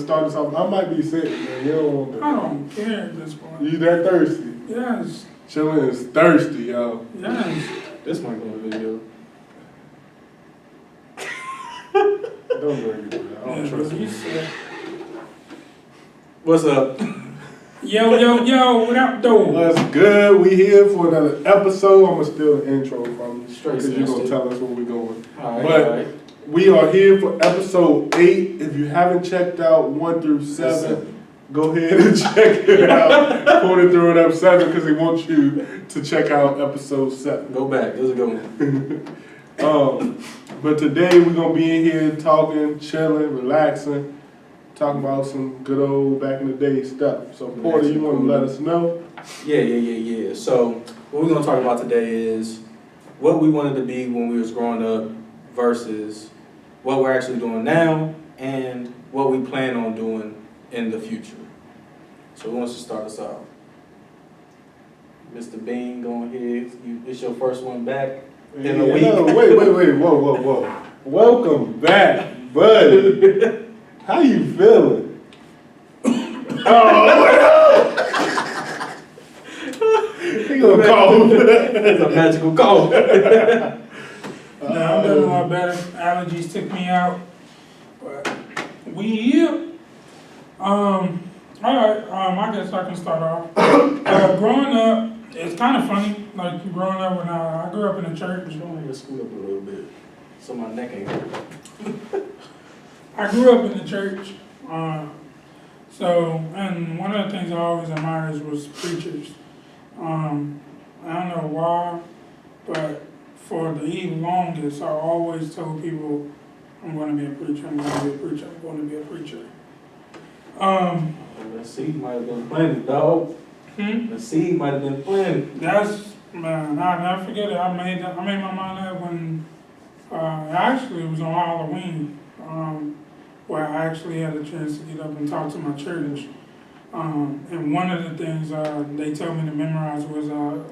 start us off? I might be sick, man. You don't want I that. don't care at this point. You that thirsty? Yes. Chillin' is thirsty, yo. Yes. This might go on video. Don't bring it, man. I don't trust you you. said. What's up? Yo, what up, though? What's good? We here for another episode. I'm gonna steal the intro from you. Straight Because you're gonna sensitive. tell us where we're going. Alright, But- alright. We are here for episode 8. If you haven't checked out 1 through 7, go ahead and check it out. Porter threw it up 7 because he wants you to check out episode 7. Go back. It was a good one. But today we're gonna be in here talking, chilling, relaxing, talking about some good old back in the day stuff. So Porter, you want to let us know? Yeah. So what we're gonna talk about today is what we wanted to be when we was growing up versus what we're actually doing now and what we plan on doing in the future. So who wants to start us off? Mr. Bean, go ahead. It's your first one back in a week. No, wait, whoa. Welcome back, buddy. How you feeling? Oh, he gonna call. It's a magical call. Nah, I'm doing a lot better. Allergies took me out. But we here. Alright, I guess I can start off. Growing up, it's kind of funny. Like, growing up when I grew up in the church. I'm gonna scoot up a little bit so my neck ain't hurt. I grew up in the church. And one of the things I always admired was preachers. I don't know why, but for the longest, I always told people, I'm going to be a preacher, I'm going to be a preacher, I'm going to be a preacher. The seed might have been planted, dog. The seed might have been planted. That's, man, I'll never forget it. I made my mind up when, actually it was on Halloween, where I actually had a chance to get up and talk to my church. And one of the things they told me to memorize was dang,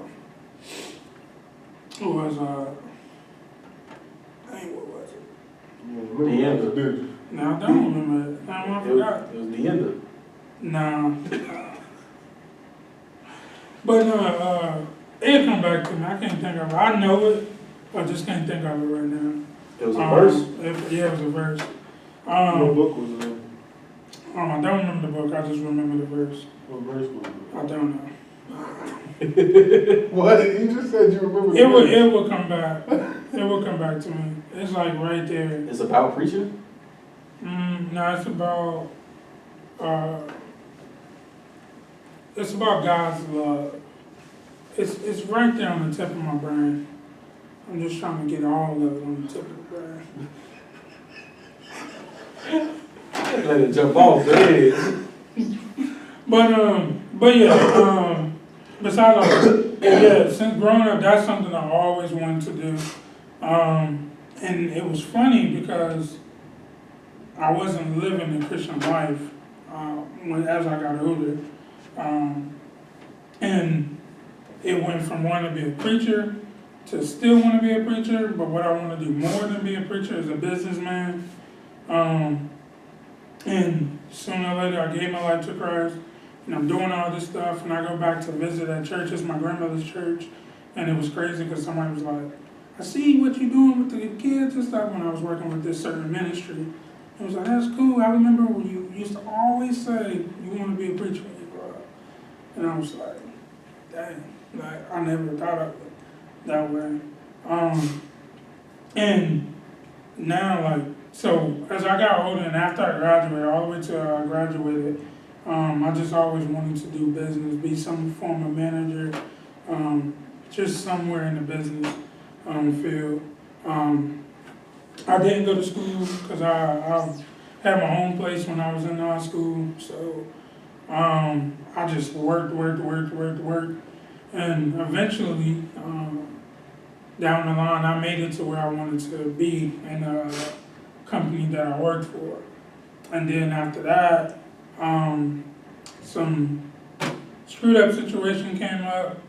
what was it? The end. No, I don't remember it. I forgot. It was the end. No. But it'll come back to me. I can't think of it. I know it, I just can't think of it right now. It was a verse. Yeah, it was a verse. What book was it? I don't remember the book. I just remember the verse. What verse was it? I don't know. What? You just said you remember the It verse. will come back. It will come back to me. It's like right there. It's about preaching. No, it's about God's love. It's right there on the tip of my brain. I'm just trying to get all of it on the tip of the brain. Let it jump off the head. But yeah, besides all that, yeah, since growing up, that's something I always wanted to do. And it was funny because I wasn't living a Christian life as I got older. And it went from wanting to be a preacher to still want to be a preacher, but what I want to do more than be a preacher is a businessman. And sooner or later, I gave my life to Christ, and I'm doing all this stuff, and I go back to visit that church. It's my grandmother's church, and it was crazy because somebody was like, I see what you're doing with the kids and stuff when I was working with this certain ministry. It was like, that's cool. I remember when you used to always say you want to be a preacher when you grow up. And I was like, dang, like, I never thought of it that way. And now, like, so as I got older and after I graduated, all the way till I graduated, I just always wanted to do business, be some form of manager, just somewhere in the business field. I didn't go to school because I had my own place when I was in high school, so I just worked, and eventually, down the line, I made it to where I wanted to be in a company that I worked for. And then after that, some screwed up situation came up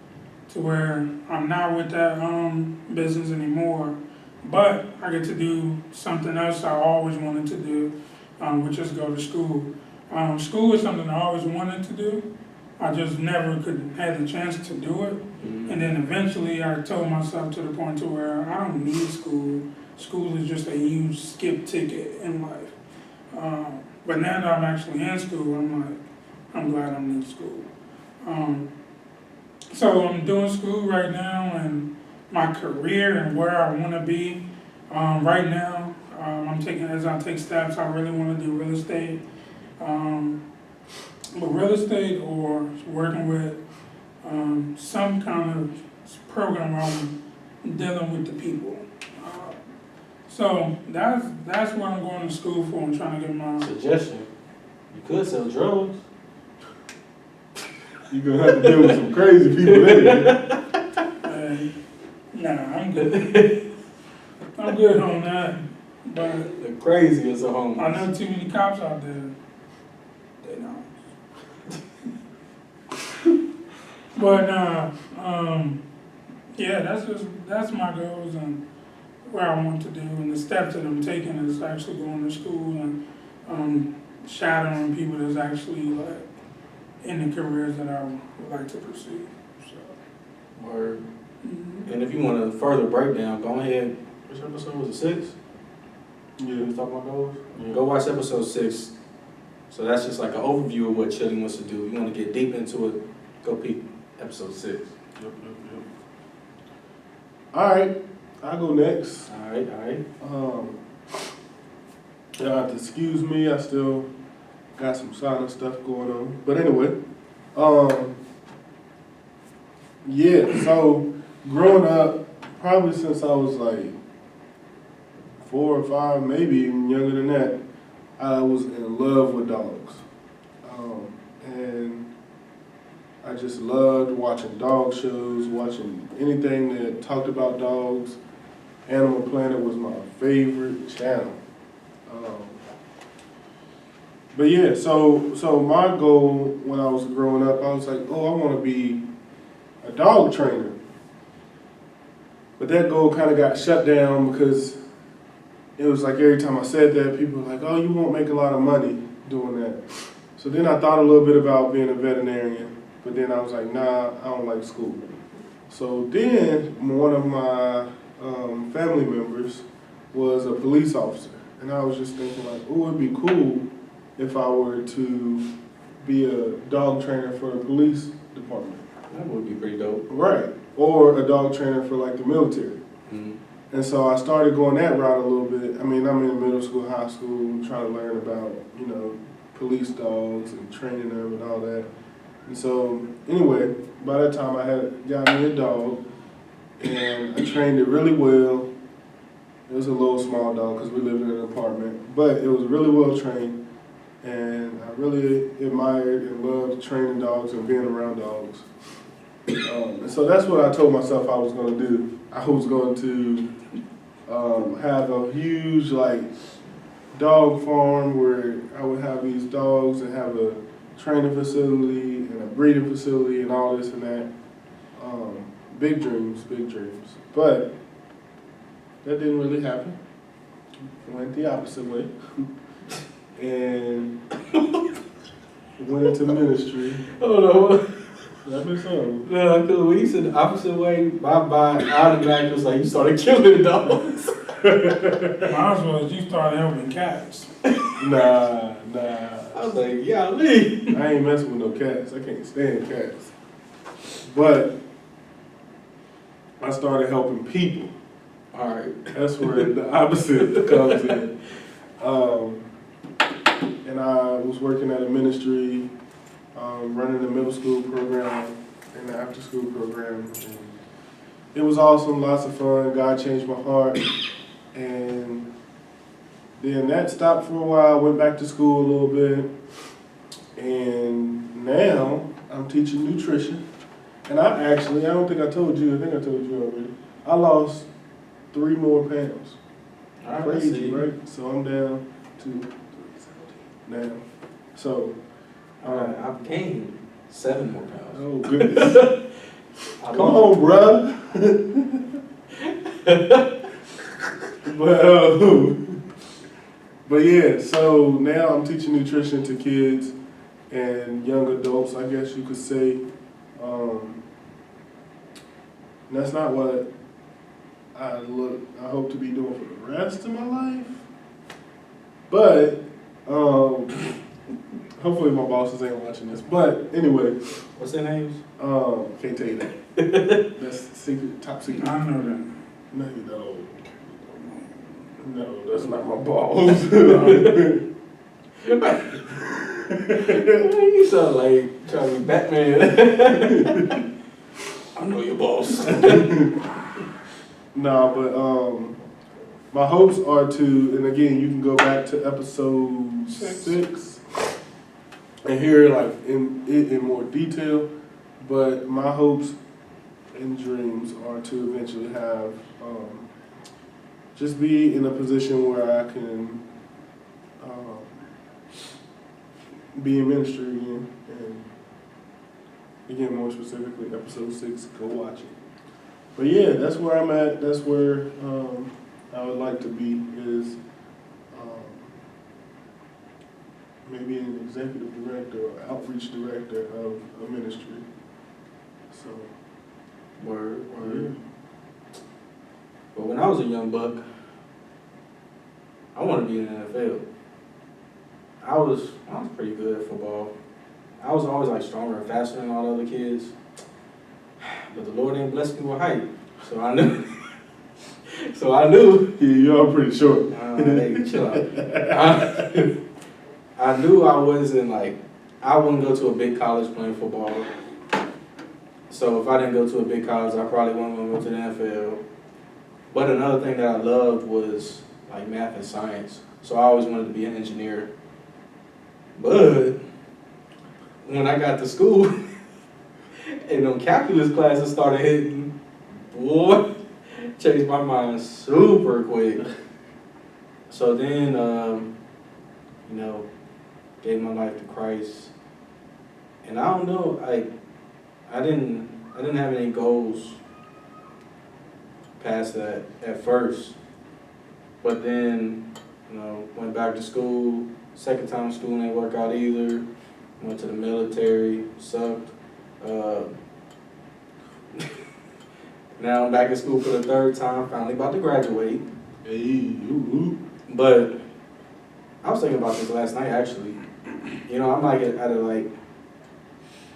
to where I'm not with that business anymore, but I get to do something else I always wanted to do, which is go to school. School is something I always wanted to do. I just never could have the chance to do it. And then eventually I told myself to the point to where I don't need school. School is just a huge skip ticket in life. But now that I'm actually in school, I'm glad I'm in school. So I'm doing school right now, and my career and where I want to be right now. As I take steps, I really want to do real estate. But real estate or working with some kind of program where I'm dealing with the people. So that's what I'm going to school for. I'm trying to get my Suggestion: you could sell drugs. You're gonna have to deal with some crazy people anyway. Nah, I'm good. I'm good on that. But The craziest of homies. I know too many cops out there. They don't. But yeah, that's my goals and where I want to do, and the steps that I'm taking is actually going to school and shadowing people that's actually like in the careers that I would like to pursue. So. Word. Mhm. And if you want a further breakdown, go ahead. Which episode was it? 6? Yeah. We was talking about those? Go watch episode 6. So that's just like an overview of what Chilling wants to do. If you want to get deep into it, go peep episode 6. Yep. All right, I'll go next. Alright. Y'all have to excuse me. I still got some silent stuff going on. But anyway, yeah. So growing up, probably since I was like 4 or 5, maybe even younger than that, I was in love with dogs, and I just loved watching dog shows, watching anything that talked about dogs. Animal Planet was my favorite channel. But yeah, so my goal when I was growing up, I was like, oh, I want to be a dog trainer. But that goal kind of got shut down because it was like every time I said that, people were like, oh, you won't make a lot of money doing that. So then I thought a little bit about being a veterinarian, but then I was like, nah, I don't like school. So then one of my family members was a police officer, and I was just thinking like, oh, it'd be cool if I were to be a dog trainer for the police department. That would be pretty dope. Right, or a dog trainer for like the military. Mm-hmm. And so I started going that route a little bit. I mean, I'm in middle school, high school, trying to learn about, police dogs and training them and all that. And so, anyway, by that time I had got me a dog, and I trained it really well. It was a little small dog because we lived in an apartment, but it was really well trained, and I really admired and loved training dogs and being around dogs. And so that's what I told myself I was going to do. I was going to have a huge dog farm where I would have these dogs and have a training facility and a breeding facility and all this and that. Big dreams. But that didn't really happen. It went the opposite way. And went into ministry. Oh no. That was something. No, because when you said the opposite way, my automatic was like you started killing dogs. Mine was you started helping cats. Nah. I was like, yeah, Lee. I ain't messing with no cats. I can't stand cats. But I started helping people. All right. That's where the opposite comes in. And I was working at a ministry, running the middle school program and the after school program. And it was awesome, lots of fun. God changed my heart. And then that stopped for a while, went back to school a little bit. And now I'm teaching nutrition. And I don't think I told you, I think I told you already. I lost 3 more pounds. Crazy, right? So I'm down to 17 now. So I've gained 7 more pounds. oh goodness. Come on, bruh. But yeah, so now I'm teaching nutrition to kids and young adults, I guess you could say. And that's not what I hope to be doing for the rest of my life. But hopefully my bosses ain't watching this. But anyway, What's their names? can't tell you that. That's secret, top secret. I know that. No, you don't. No, that's not my boss. You sound like trying to be Batman. I know your boss. Nah, but my hopes are to, and again, you can go back to episode 6 and hear like in more detail. But my hopes and dreams are to eventually have just be in a position where I can be in ministry again, and again, more specifically, episode 6. Go watch it. But yeah, that's where I'm at. That's where I would like to be, is maybe an executive director or outreach director of a ministry. So, Word. yeah. But when I was a young buck, I wanted to be in the NFL. I was pretty good at football. I was always like stronger and faster than all the other kids. But the Lord didn't bless me with height. So I knew. Yeah, you are pretty short. Hey, chill out. I knew I wasn't I wouldn't go to a big college playing football. So if I didn't go to a big college, I probably wasn't going to go to the NFL. But another thing that I loved was like math and science. So I always wanted to be an engineer. But when I got to school and them calculus classes started hitting, boy, changed my mind super quick. So then, gave my life to Christ. And I don't know, I didn't have any goals past that at first. But then, went back to school. Second time school didn't work out either. Went to the military, sucked. Now I'm back in school for the third time, finally about to graduate. Hey, But I was thinking about this last night actually. I'm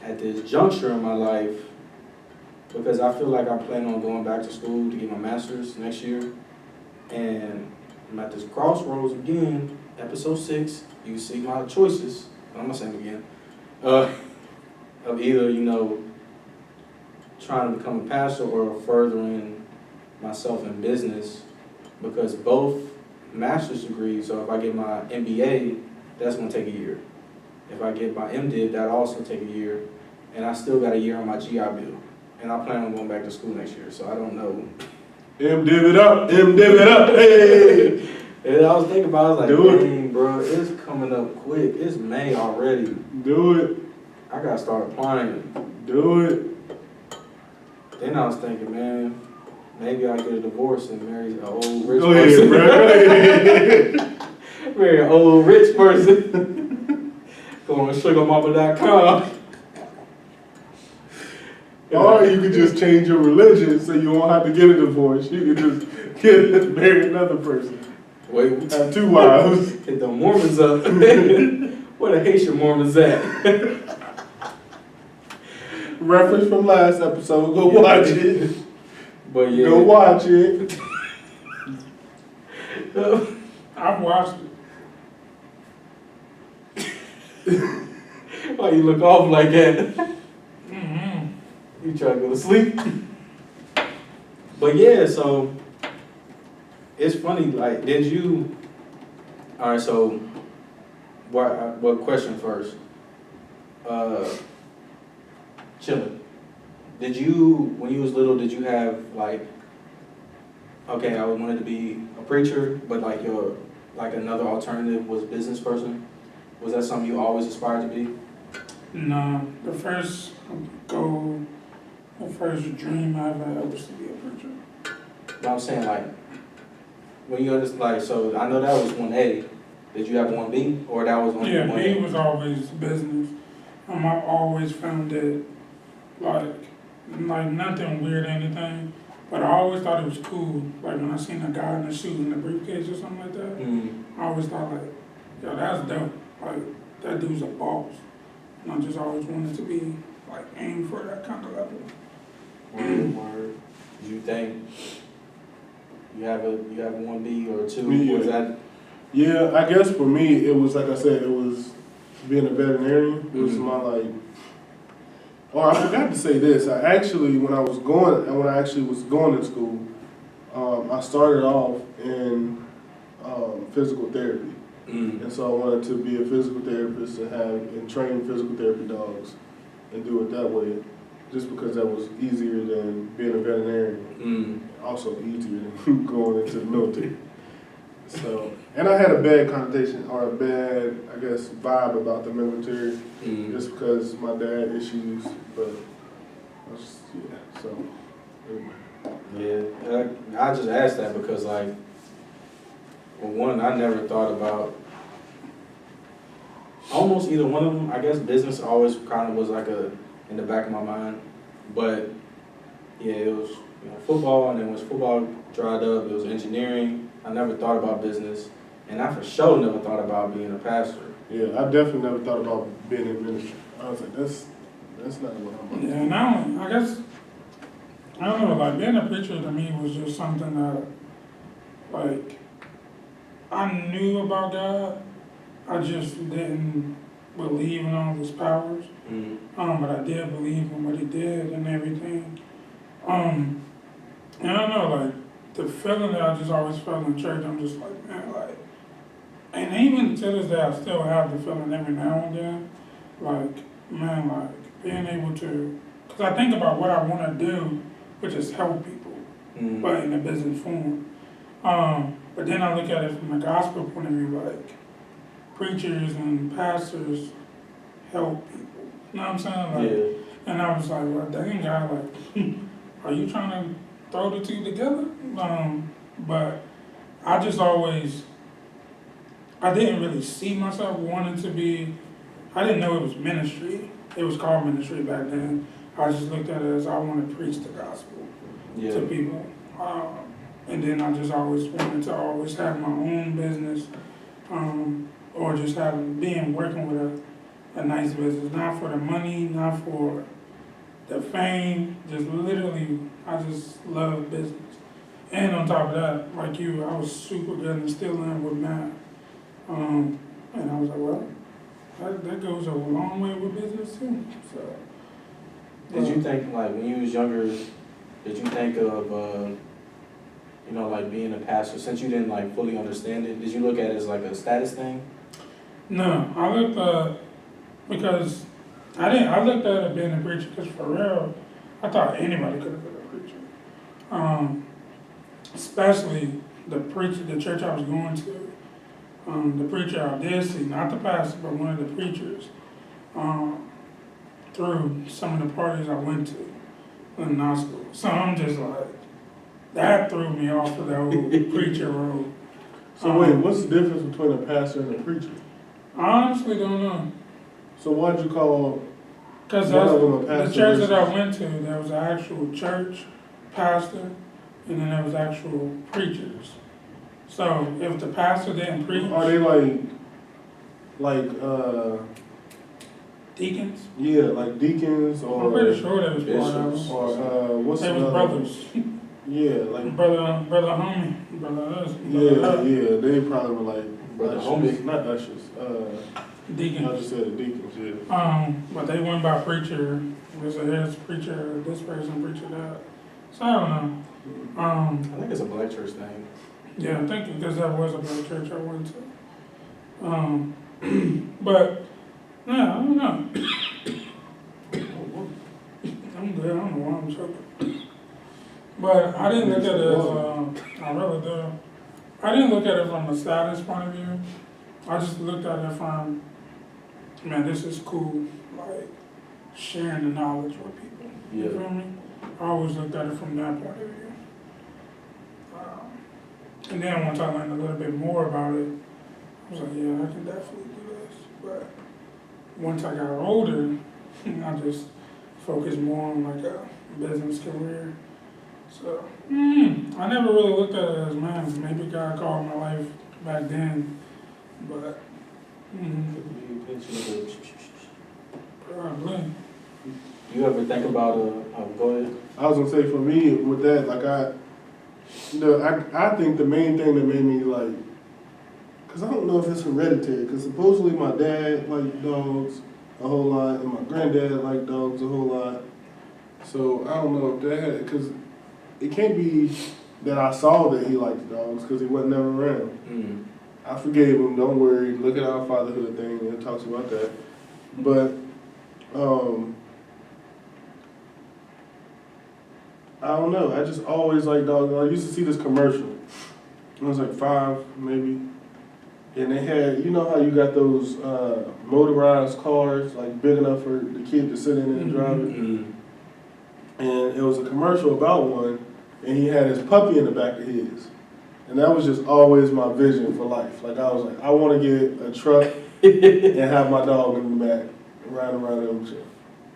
at this juncture in my life because I feel like I plan on going back to school to get my master's next year. And I'm at this crossroads again, episode 6. You see my choices. I'm gonna say them again. Of either, trying to become a pastor or furthering myself in business, because both master's degrees, so if I get my MBA, that's gonna take a year. If I get my MDiv, that'll also take a year. And I still got a year on my GI Bill. And I plan on going back to school next year, so I don't know. MDiv it up, hey! And I was thinking about it, I was like, Do it. dang, bro, it's coming up quick. It's May already. Do it, I gotta start applying. do it. Then I was thinking, man, maybe I'll get a divorce and marry an old rich Go ahead, person. bro. Go ahead. Marry an old rich person. Go on sugarmama.com. Or you could just change your religion so you won't have to get a divorce. You could just marry another person. Wait, Have 2 wives. hit the Mormons up. Where the Haitian Mormons at? Reference from last episode. Go watch it. But yeah. Go watch it. I've watched it. Why you look off like that? Mm-hmm. You try to go to sleep? But yeah, so it's funny, did you, all right, so what question first? Chillin'. Did you, when you was little, did you have okay, I wanted to be a preacher, but your another alternative was business person? Was that something you always aspired to be? No, the first goal, the first dream I ever had was to be a preacher. But I'm saying when you understand, so I know that was 1A, Did you have one B, or that was only Yeah, one? B was always business. I always found it like nothing weird or anything, but I always thought it was cool. Like when I seen a guy in the shoes and the briefcase or something like that, I always thought like, yo, that's dope. Like that dude's a boss. And I just always wanted to be like aim for that kind of level. Word. Do you think you have one B or two? Yeah. Was that? Yeah, I guess for me, it was like I said, it was being a veterinarian. It was Mhm. my like. Or I forgot to say this. When I actually was going to school, I started off in physical therapy, and so I wanted to be a physical therapist and train physical therapy dogs, and do it that way, just because that was easier than being a veterinarian. Also easier than going into the military. So, and I had a bad connotation or a bad, I guess, vibe about the military, just because my dad issues. But so anyway. Yeah, I just asked that because like, well, one, I never thought about almost either one of them. I guess business always kind of was like in the back of my mind, but yeah, it was football, and then once football dried up, it was engineering. I never thought about business, and I for sure never thought about being a pastor. Yeah, I definitely never thought about being in ministry. I was like, that's not what I'm about. Yeah, now I guess I don't know. Like being a preacher to me was just something that like I knew about God. I just didn't believe in all his powers. But I did believe in what he did and everything. And I don't know, like the feeling that I just always felt in church, I'm just like, man, like, and even to this day, I still have the feeling every now and then, like, man, like being able to, because I think about what I want to do, which is help people, but in a business form. But then I look at it from a gospel point of view, like preachers and pastors help people. You know what I'm saying? Like, Yeah. and I was like, well, dang, God, like, are you trying to throw the two together? But I just always, I didn't really see myself wanting to be, I didn't know it was ministry. It was called ministry back then. I just looked at it as I want to preach the gospel to people. And then I just always wanted to always have my own business, or just working with a nice business, not for the money, not for the fame, just literally, I just love business. And on top of that, like you, I was super good and still am with math. And I was like, well, that goes a long way with business too. So. Did you think, like, when you was younger, did you think of, like being a pastor, since you didn't like fully understand it, did you look at it as like a status thing? No, I looked at, because I looked at it being a preacher, because for real, I thought anybody could have been a preacher. Especially the church I was going to, the preacher I did see, not the pastor, but one of the preachers, through some of the parties I went to in high school. So I'm just like, that threw me off of the whole preacher role. So wait, what's the difference between a pastor and a preacher? I honestly don't know. So why'd you call Because one of them a the pastor? church that I versus- went to, there was an actual church pastor, and then there was actual preachers. So if the pastor didn't preach, Are they like deacons, like deacons or I'm pretty sure that was part of bishops. them. or what's They was another- brothers. Yeah, like brother homie, brother this, yeah, brother that. yeah. They probably were like Brother ushers, homie. not ushers. I Deacons. just said the deacons. Yeah. But they went by preacher. There's a head preacher, this person, preacher that. So I don't know. I think it's a black church thing. Yeah, I think because that was a black church I went to. But yeah, I don't know. I'm good. I don't know why I'm choking. But I didn't look at it as I really do. I didn't look at it from a status point of view. I just looked at it from, man, this is cool. Like sharing the knowledge with people. You feel me? I always looked at it from that point of view. And then once I learned a little bit more about it, I was like, yeah, I can definitely do this. But once I got older, I just focused more on like a business career. So I never really looked at it as, man, maybe God called my life back then. But probably. You ever think about go ahead? I was gonna say for me with that, like I think the main thing that made me like, cause I don't know if it's hereditary, cause supposedly my dad liked dogs a whole lot, and my granddad liked dogs a whole lot. So I don't know if that, cause it can't be that I saw that he liked dogs, cause he wasn't never around. Mm. I forgave him, don't worry. Look at our fatherhood thing, it talks about that. But I don't know. I just always liked dogs. I used to see this commercial. I was like 5, maybe. And they had, you know how you got those motorized cars, like big enough for the kid to sit in and drive it? Mm. And it was a commercial about one, and he had his puppy in the back of his. And that was just always my vision for life. Like, I was like, I want to get a truck and have my dog in the back, riding around them shit.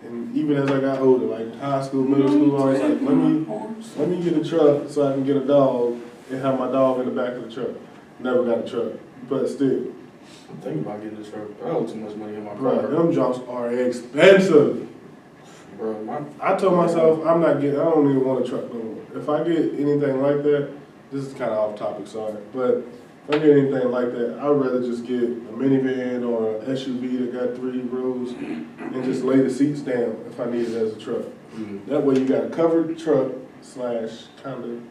And even as I got older, like high school, middle school, I was like, let me get a truck so I can get a dog and have my dog in the back of the truck. Never got a truck, but still. I'm thinking about getting a truck. I owe too much money in my Bro, car. them jumps are expensive. Bro, I told myself I don't even want a truck no more. If I get anything like that, this is kind of off topic, sorry, but if I get anything like that, I'd rather just get a minivan or an SUV that got 3 rows and just lay the seats down if I need it as a truck. mm. That way you got a covered truck / kind of,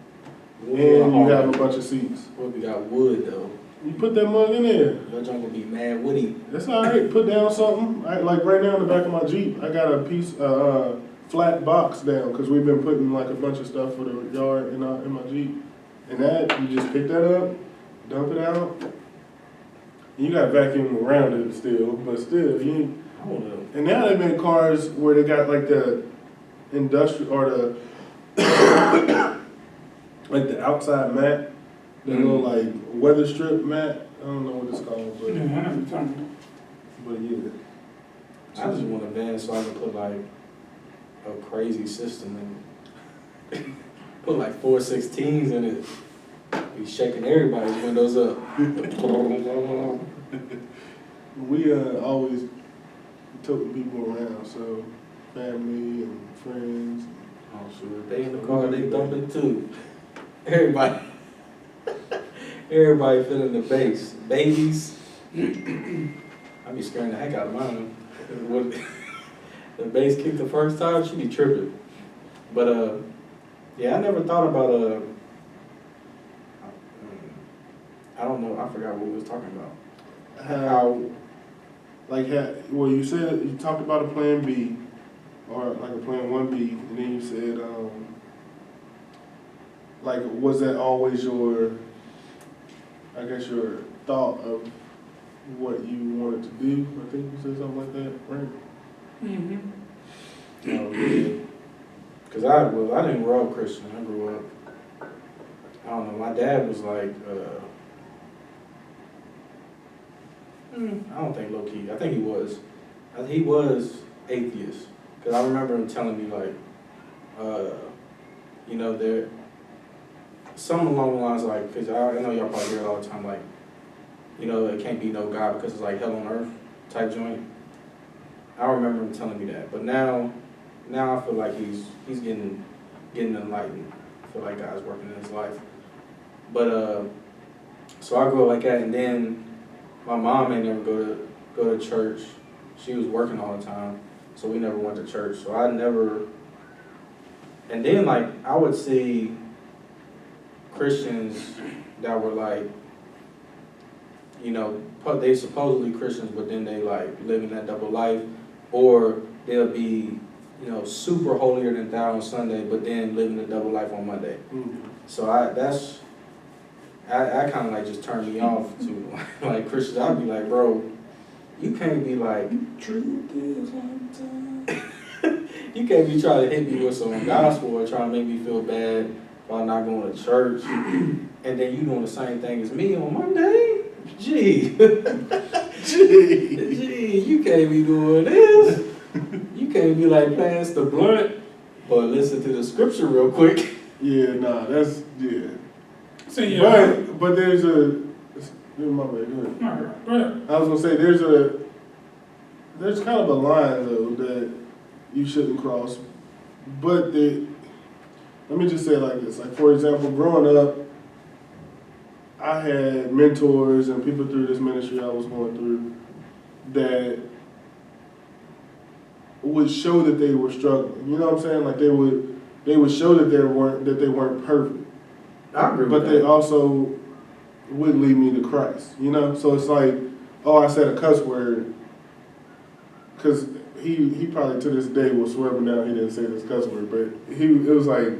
and you have a bunch of seats. Well, we got wood though. You put that mug in there. Your junk will be mad woody. That's all right. Put down something. Like right now in the back of my Jeep, I got a piece, flat box down because we've been putting like a bunch of stuff for the yard in my Jeep. And that, you just pick that up, dump it out. And you got vacuum around it still, but still, you. I don't know. And now they've been cars where they got like the industrial or the like the outside mat, the little like weather strip mat. I don't know what it's called, but Yeah, I know what you're talking yeah. I just want a van so I can put like a crazy system in it. Put like 416s in it. Be shaking everybody's windows up. We always toting people around, so family and friends. Oh shoot, they in the car, they thumping too. Everybody. Everybody feeling the bass. Babies. I be scaring the heck out of mine. When the bass kicked the first time, she be tripping. But yeah, I never thought about I don't know, I forgot what we was talking about. How Well, you said you talked about a plan B, or like a plan 1B, and then you said, like, was that always your thought of what you wanted to do? I think you said something like that, right? Mm-hmm. Oh, yeah. Cause I didn't grow up Christian. I grew up, I don't know, my dad was like, I don't think low key. I think he was. He was atheist. Cause I remember him telling me like, you know, there, something along the lines like, cause I know y'all probably hear it all the time, like, you know, there can't be no God because it's like hell on earth type joint. I remember him telling me that, but now I feel like he's getting enlightened. I feel like God's working in his life. But so I grew up like that, and then my mom ain't never go to church. She was working all the time, so we never went to church. So I never. And then like I would see Christians that were like, you know, they supposedly Christians, but then they like living that double life, or they'll be, you know, super holier than thou on Sunday, but then living the double life on Monday. Mm-hmm. So I kind of like just turned me off to like Christians. I'd be like, bro, you can't be like, truth is one time. You can't be trying to hit me with some gospel or trying to make me feel bad about not going to church, and then you doing the same thing as me on Monday. Gee, Gee. you can't be doing this. You can't be like pass the blunt, but listen to the scripture real quick. Yeah, nah, that's, yeah. So yeah. But there's a, my bad, go ahead. No, go ahead. I was gonna say, there's kind of a line though that you shouldn't cross. But let me just say it like this. Like, for example, growing up, I had mentors and people through this ministry I was going through that would show that they were struggling. You know what I'm saying? Like, they would show that they weren't perfect. I agree But with they that. also would lead me to Christ, you know? So it's like, oh, I said a cuss word, because he probably to this day will swear me down he didn't say this cuss word, but it was like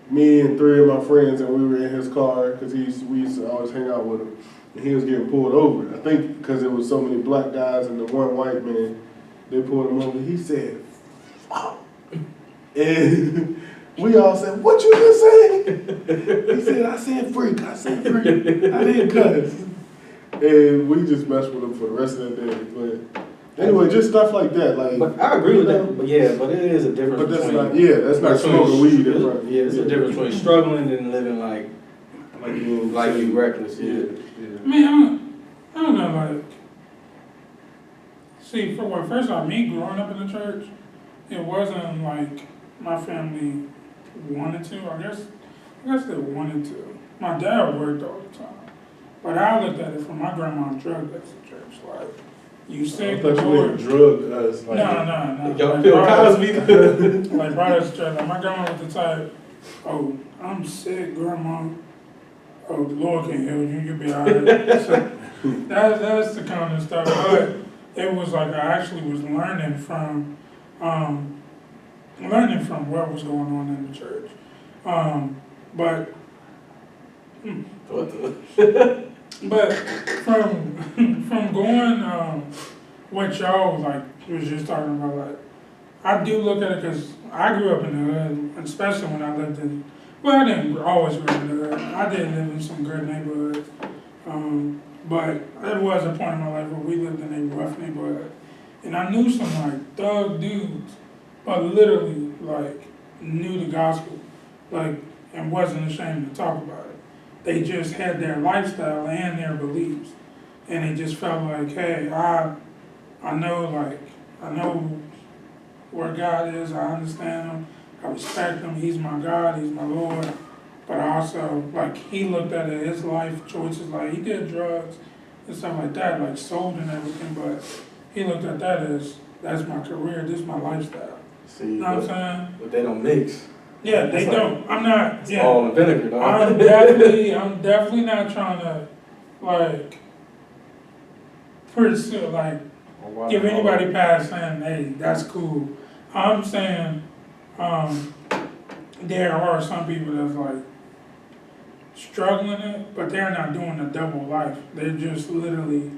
me and 3 of my friends, and we were in his car, because we used to always hang out with him, and he was getting pulled over. I think because there was so many black guys and the one white man, they pulled him over. He said, "Fuck." And we all said, "What you just say?" He said, "I said freak, I said freak. I didn't cuss." And we just messed with him for the rest of the day. But anyway, just stuff like that. Like, But I agree with that. But yeah, but it is a difference but that's between. not, yeah, that's not between- smoking weed in front. Yeah, it's a difference between struggling and living like you reckless. Yeah. I mean, I don't know, like, see, first off, me growing up in the church, it wasn't like my family wanted to. I guess they wanted to. My dad worked all the time. But I looked at it from my grandma's drug us to church. Like, you I sick, the thought you Lord. meant drug us. Like, No. Y'all Like, Bill brought us- Cosby. Like, brought us to church. Like, my grandma was the type, oh, I'm sick, grandma. Oh, the Lord can heal you, you'll be all right. So, that's the kind of stuff. But it was like I actually was learning from what was going on in the church. But What the? But from going what y'all like was just talking about, like I do look at it because I grew up in the hood, especially when I lived in. Well, I didn't always live in the hood. I did live in some good neighborhoods, but there was a point in my life where we lived in a rough neighborhood, and I knew some like thug dudes, but literally like knew the gospel, like and wasn't ashamed to talk about it. They just had their lifestyle and their beliefs, and they just felt like, hey, I know where God is. I understand Him. I respect Him. He's my God. He's my Lord. But also, like, he looked at it, his life choices, like he did drugs and stuff like that, like sold and everything. But he looked at that as that's my career. This is my lifestyle. See, You know what I'm saying? but they don't mix. Yeah, they It's like- don't. I'm not. It's Yeah. all in vinegar, dog. I'm definitely not trying to, like, pursue, like, give anybody pass saying, hey, that's cool. I'm saying, there are some people that's like struggling it, but they're not doing a double life. They're just literally,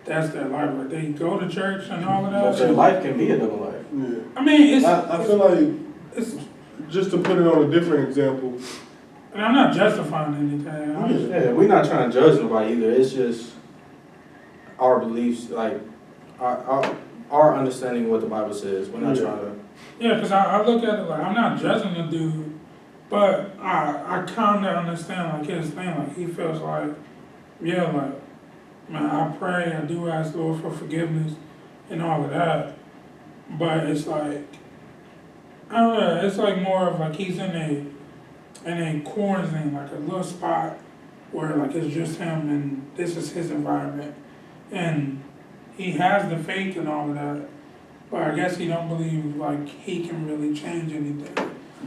that's their life. Like, they go to church and all of But that. their life can be a double life. yeah. I mean, I feel like, it's, just to put it on a different example, and I'm not justifying anything. I'm just, Yeah, we're not trying to judge nobody either. It's just our beliefs, like our understanding of what the Bible says. We're not Yeah. trying to. yeah, because I look at it like, I'm not judging the dude, but I kind of understand, like, his thing. Like, he feels like, yeah, like, man, I pray, I do ask Lord for forgiveness and all of that. But it's like, I don't know, it's like more of like he's in a quarantine, like a little spot where like it's just him and this is his environment. And he has the faith and all of that, but I guess he don't believe like he can really change anything.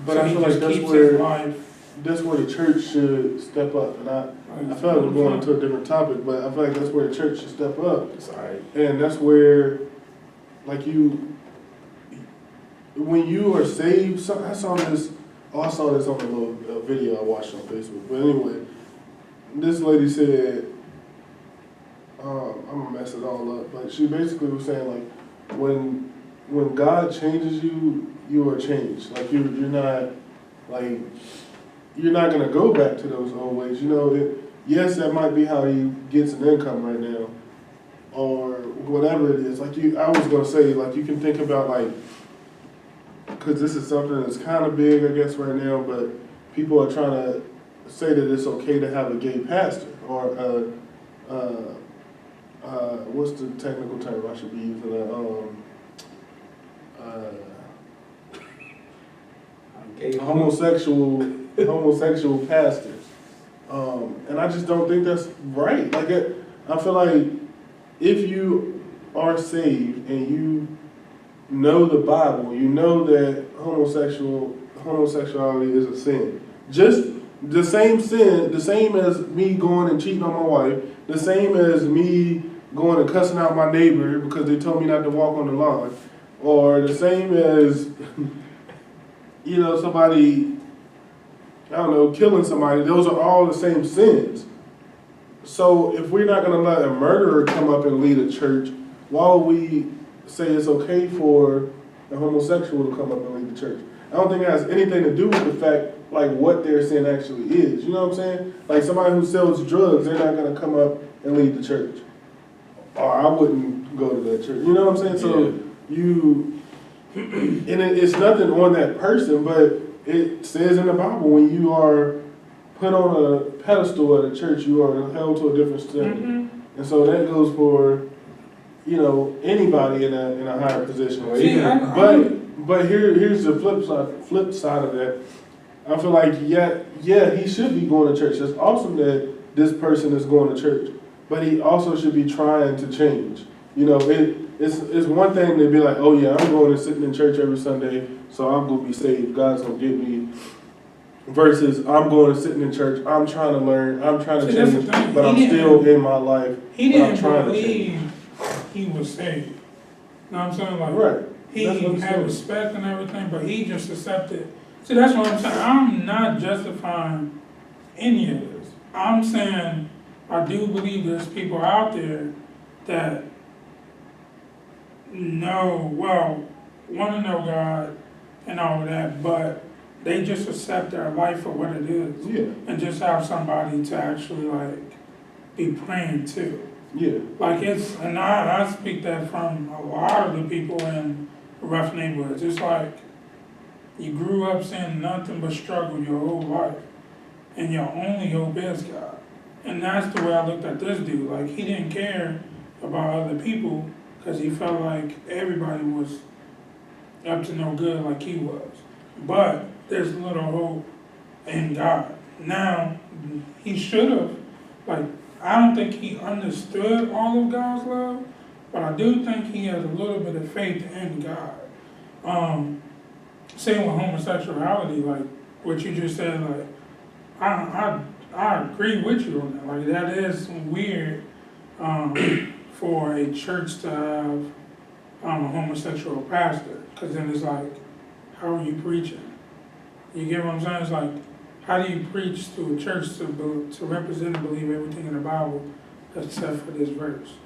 but So I he feel like just that's keeps his where life. the church should step up. And I feel like we're going into a different topic, but I feel like that's where the church should step up. It's alright. And that's where, like, when you are saved, I saw this on a little video I watched on Facebook. But anyway, this lady said, I'm gonna mess it all up, but she basically was saying, like, when God changes you, you are changed. Like, you're not gonna go back to those old ways. You know, yes, that might be how he gets an income right now, or whatever it is. Like I was gonna say, like you can think about like, because this is something that's kind of big, I guess, right now, but people are trying to say that it's okay to have a gay pastor, or what's the technical term I should be using? Homosexual pastors. And I just don't think that's right. Like, I feel like if you are saved and you know the Bible, you know that homosexuality is a sin. Just the same sin, the same as me going and cheating on my wife, the same as me going and cussing out my neighbor because they told me not to walk on the lawn, or the same as, somebody, I don't know, killing somebody. Those are all the same sins. So if we're not going to let a murderer come up and lead a church, why would we say it's okay for a homosexual to come up and lead the church? I don't think it has anything to do with the fact, like, what their sin actually is. You know what I'm saying? Like, somebody who sells drugs, they're not going to come up and lead the church. Or I wouldn't go to that church. You know what I'm saying? So it's nothing on that person, but it says in the Bible, when you are put on a pedestal at a church, you are held to a different standard. Mm-hmm. And so that goes for, anybody in a higher position. But here's the flip side of that. I feel like, yeah, he should be going to church. It's awesome that this person is going to church, but he also should be trying to change. It's one thing to be like, oh yeah, I'm going and sitting in church every Sunday, so I'm going to be saved. God's going to get me. Versus, I'm going and sitting in church, I'm trying to learn, I'm trying to change, but I'm still in my life. He didn't believe he was saved. You know what I'm saying? Like, right. He had respect and everything, but he just accepted. See, that's what I'm saying. I'm not justifying any of this. I'm saying I do believe there's people out there that want to know God and all of that, but they just accept their life for what it is. Yeah. And just have somebody to actually, be praying to. Yeah. And I speak that from a lot of the people in rough neighborhoods. It's like you grew up seeing nothing but struggle your whole life, and your only hope is God. And that's the way I looked at this dude. Like, he didn't care about other people because he felt like everybody was up to no good like he was. But there's little hope in God. Now, he should have, I don't think he understood all of God's love, but I do think he has a little bit of faith in God. Same with homosexuality, like what you just said, I agree with you on that. Like, that is weird for a church to have a homosexual pastor, because then it's like, how are you preaching? You get what I'm saying? It's like, how do you preach to a church to represent and believe everything in the Bible except for this verse?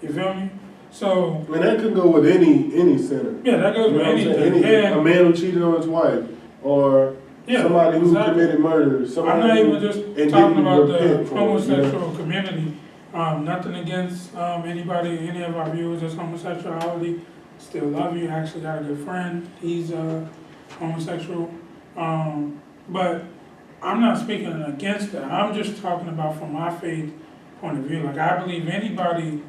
You feel me? So, and that could go with any sinner. Yeah, that goes with anything. A man who cheated on his wife, or somebody who committed murder. I'm not even just talking about the homosexual community. Nothing against anybody, any of our viewers that's homosexuality. Still love you. Actually got a good friend. He's homosexual. But I'm not speaking against that. I'm just talking about from my faith point of view. Like, I believe anybody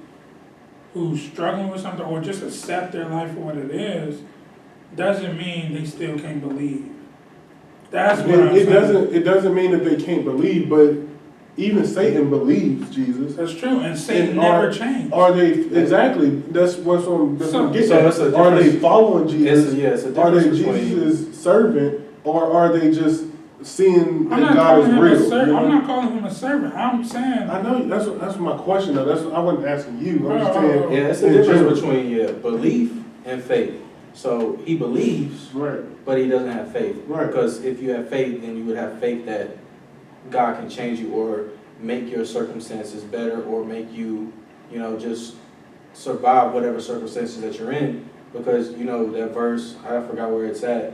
who's struggling with something or just accept their life for what it is, doesn't mean they still can't believe. That's what I'm saying. It doesn't mean that they can't believe, but even Satan believes Jesus. That's true, and Satan never changed. Are they, exactly, that's what's on, So are they following Jesus? It's a are they between Jesus' servant, or are they just seeing that not God is real? I'm not calling him a servant. I'm saying. I know that's my question though. I wasn't asking you. I'm just saying. Yeah, it's a difference between belief and faith. So he believes, right, but he doesn't have faith. Right. Because if you have faith, then you would have faith that God can change you or make your circumstances better, or make you, just survive whatever circumstances that you're in. Because that verse, I forgot where it's at.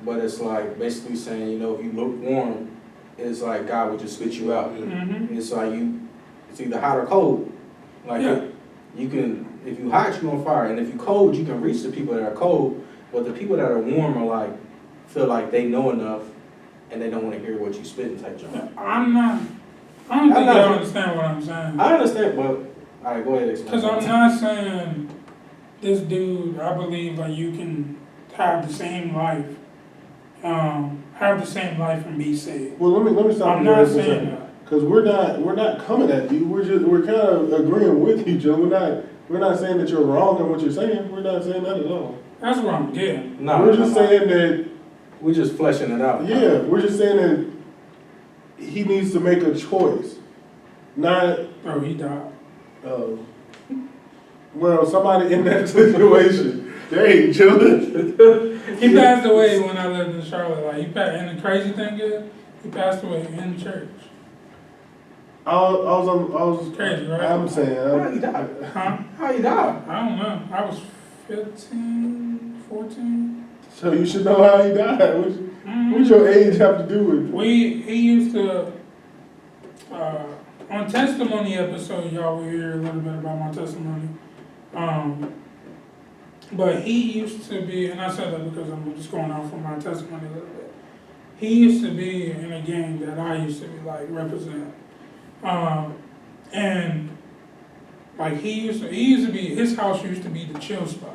But it's like basically saying, if you lukewarm it's like God will just spit you out. Mm-hmm. It's like it's either hot or cold. Like Yeah. you can, if you hot, you on fire, and if you cold, you can reach the people that are cold. But the people that are warm are like feel like they know enough, and they don't want to hear what you spitting type job. I don't think y'all understand what I'm saying. I understand, but all right, go ahead. Explain. Because I'm not saying this dude, I believe like you can have the same life, and be saved. Well, let me stop I'm you not there for a saying second. that. Because we're not coming at you. We're kind of agreeing with you, Joe. We're not saying that you're wrong in what you're saying. We're not saying that at all. That's what I'm getting. No, We're just saying that. we're just fleshing it out. Yeah, we're just saying that he needs to make a choice, not. Oh, he died. Well, somebody in that situation, they ain't chilling. He passed away when I lived in Charlotte. Like and the crazy thing is, he passed away in church. I was Crazy, right? I'm saying. How you died? Huh? How you died? I don't know. I was 15, 14. So you should know how he died. What's your age have to do with it? He used to, on testimony episode, y'all will hear a little bit about my testimony. But he used to be, and I said that because I'm just going off from my testimony a little bit. He used to be in a gang that I used to be like represent. And like he used to be, his house used to be the chill spot.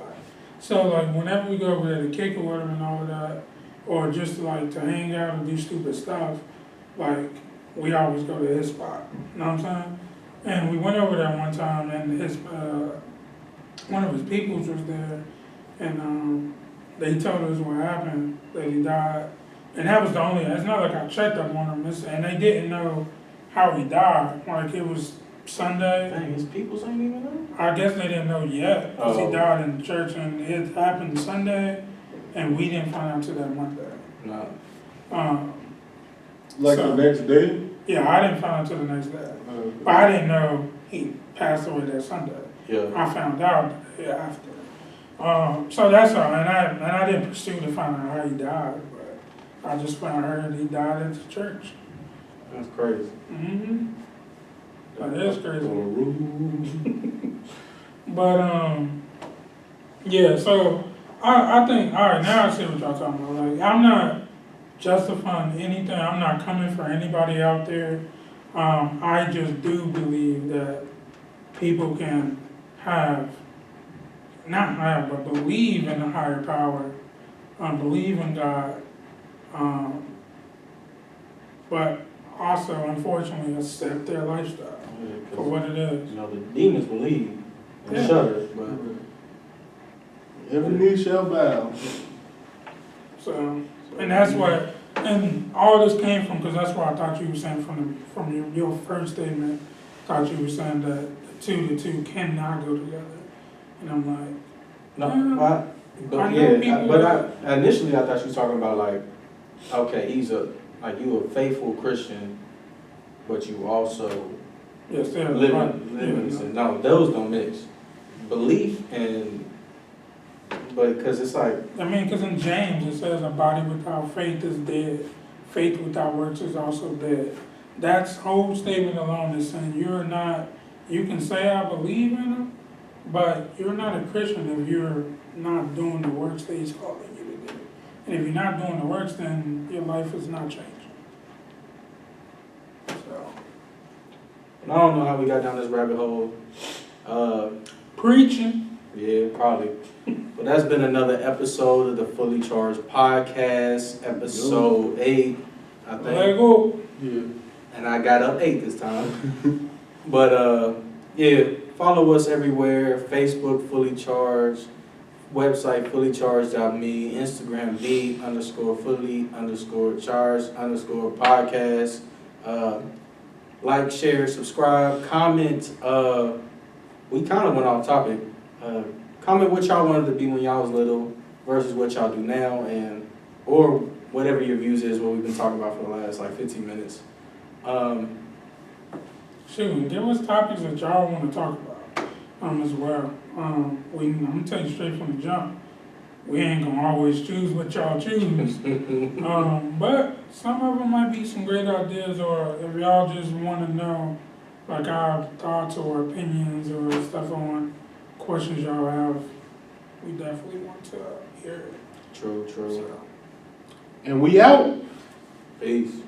So like whenever we go over there to kick it with him and all of that, or just like to hang out and do stupid stuff, like we always go to his spot. You know what I'm saying? And we went over there one time and his one of his peoples was there, and they told us what happened, that he died. And that was the only, it's not like I checked up on him, and they didn't know how he died. Like it was Sunday. Dang, his peoples ain't even know? I guess they didn't know yet, because Oh. he died in church, and it happened Sunday, and we didn't find out till that Monday. No. Like So- the next day? Yeah, I didn't find out till the next day. But I didn't know he passed away that Sunday. Yeah. I found out the day after. So that's all, and I didn't pursue to find out how he died, but I just found out he died at the church. That's crazy. Mm-hmm. That is crazy. Ooh. But yeah. So I think, all right, now I see what y'all talking about. Like I'm not justifying anything. I'm not coming for anybody out there. I just do believe that people can but believe in a higher power, believe in God, but also, unfortunately, accept their lifestyle for what it is. You know, the demons believe and Yeah. shudder, but Every knee shall bow. So, and that's what, and all this came from, because that's what I thought you were saying from your first statement, thought you were saying that the two cannot go together. And I'm like, no, I but know yeah, people initially I thought you were talking about like, okay, you a faithful Christian, but you also yes, they're living in sin. No, those don't mix. Belief but because it's like, I mean, because in James it says a body without faith is dead. Faith without works is also dead. That whole statement alone is saying you can say I believe in him, but you're not a Christian if you're not doing the works that he's calling you to do. And if you're not doing the works, then your life is not changing. So, I don't know how we got down this rabbit hole. preaching. Yeah, probably. But that's been another episode of the Fully Charged Podcast, episode 8, I think. Let go. Yeah. And I got up 8 this time. But yeah, follow us everywhere. Facebook, Fully Charged. Website, fullycharged.me. Instagram, the_fully_charged_podcast. Like, share, subscribe, comment. We kind of went off topic. Comment what y'all wanted to be when y'all was little versus what y'all do now, or whatever your views is, what we've been talking about for the last like 15 minutes. Shoot, there was topics that y'all want to talk about as well. I'm gonna tell you straight from the jump. we ain't gonna always choose what y'all choose. But some of them might be some great ideas, or if y'all just wanna know, like, our thoughts or opinions or stuff on questions y'all have, we definitely want to hear it. True. So. And we out. Peace.